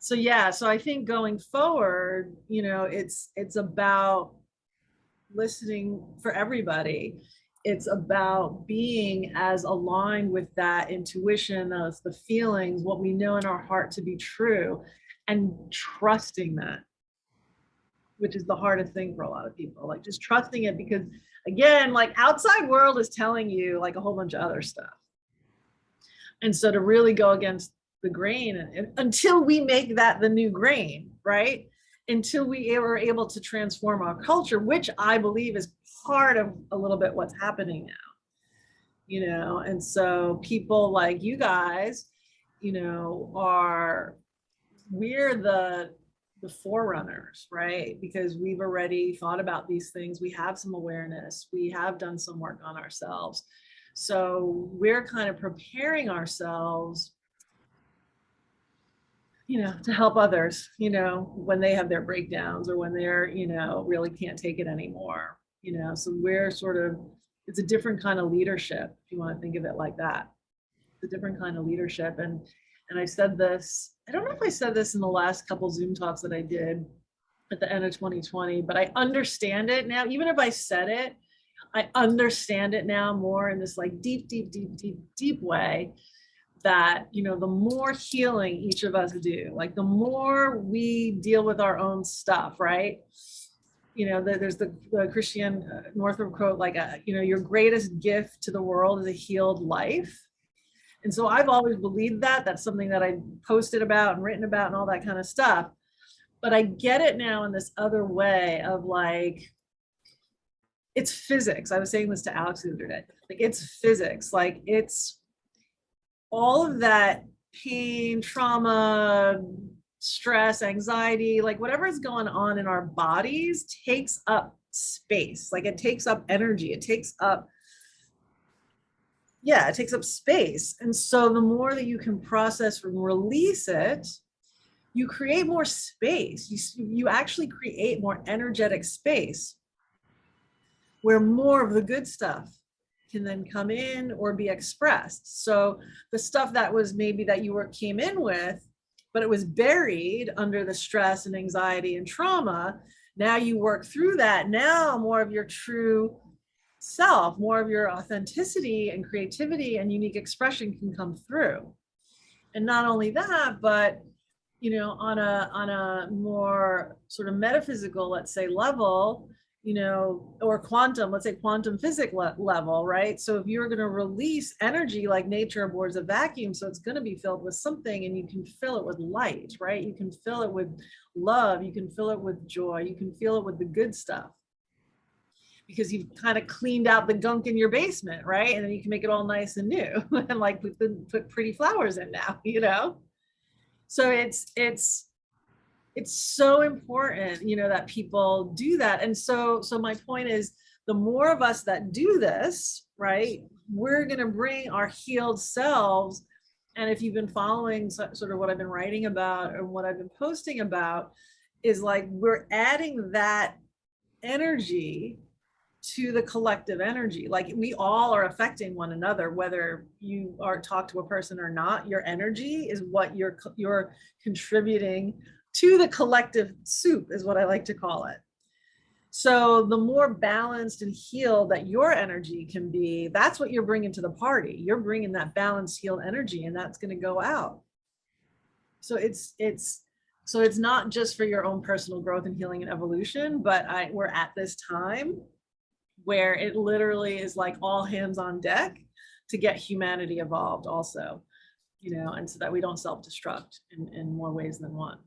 So yeah, so I think going forward, it's about listening for everybody. It's about being as aligned with that intuition, of the feelings, what we know in our heart to be true, and trusting that, which is the hardest thing for a lot of people. Like just trusting it, because again, like outside world is telling you like a whole bunch of other stuff. And so to really go against the grain, and until we make that the new grain, right? Until we are able to transform our culture, which I believe is part of a little bit what's happening now. And so people like you guys, we're the forerunners, right? Because we've already thought about these things. We have some awareness. We have done some work on ourselves. So we're kind of preparing ourselves, to help others, when they have their breakdowns or when they're, really can't take it anymore, so we're sort of, it's a different kind of leadership, if you want to think of it like that. It's a different kind of leadership. And I said this, I don't know if I said this in the last couple Zoom talks that I did at the end of 2020, but I understand it now. Even if I said it, I understand it now more in this like deep way, that the more healing each of us do, like the more we deal with our own stuff, right? There's the Christian Northrup quote, like your greatest gift to the world is a healed life. And so I've always believed that. That's something that I posted about and written about and all that kind of stuff. But I get it now in this other way of like, it's physics. I was saying this to Alex the other day. Like it's physics. Like it's all of that pain, trauma, stress, anxiety, like whatever is going on in our bodies takes up space. Like it takes up energy. It takes up space. And so the more that you can process and release it, you create more space. You actually create more energetic space where more of the good stuff can then come in or be expressed. So the stuff that was maybe that you came in with, but it was buried under the stress and anxiety and trauma, now you work through that. Now more of your true self, more of your authenticity and creativity and unique expression can come through. And not only that, but on a more sort of metaphysical, let's say, level, or quantum, let's say quantum physics level, right? So if you're going to release energy, like nature abhors a vacuum, so it's going to be filled with something, and you can fill it with light, right? You can fill it with love, you can fill it with joy, you can fill it with the good stuff, because you've kind of cleaned out the gunk in your basement, right? And then you can make it all nice and new and like put pretty flowers in now. So it's so important, that people do that. And so my point is, the more of us that do this, right, we're going to bring our healed selves. And if you've been following sort of what I've been writing about and what I've been posting about, is like we're adding that energy to the collective energy. Like we all are affecting one another, whether you are talk to a person or not. Your energy is what you're contributing to the collective soup, is what I like to call it. So the more balanced and healed that your energy can be, that's what you're bringing to the party. You're bringing that balanced, healed energy, and that's going to go out. So it's not just for your own personal growth and healing and evolution, but we're at this time where it literally is like all hands on deck to get humanity evolved also, and so that we don't self-destruct in more ways than one.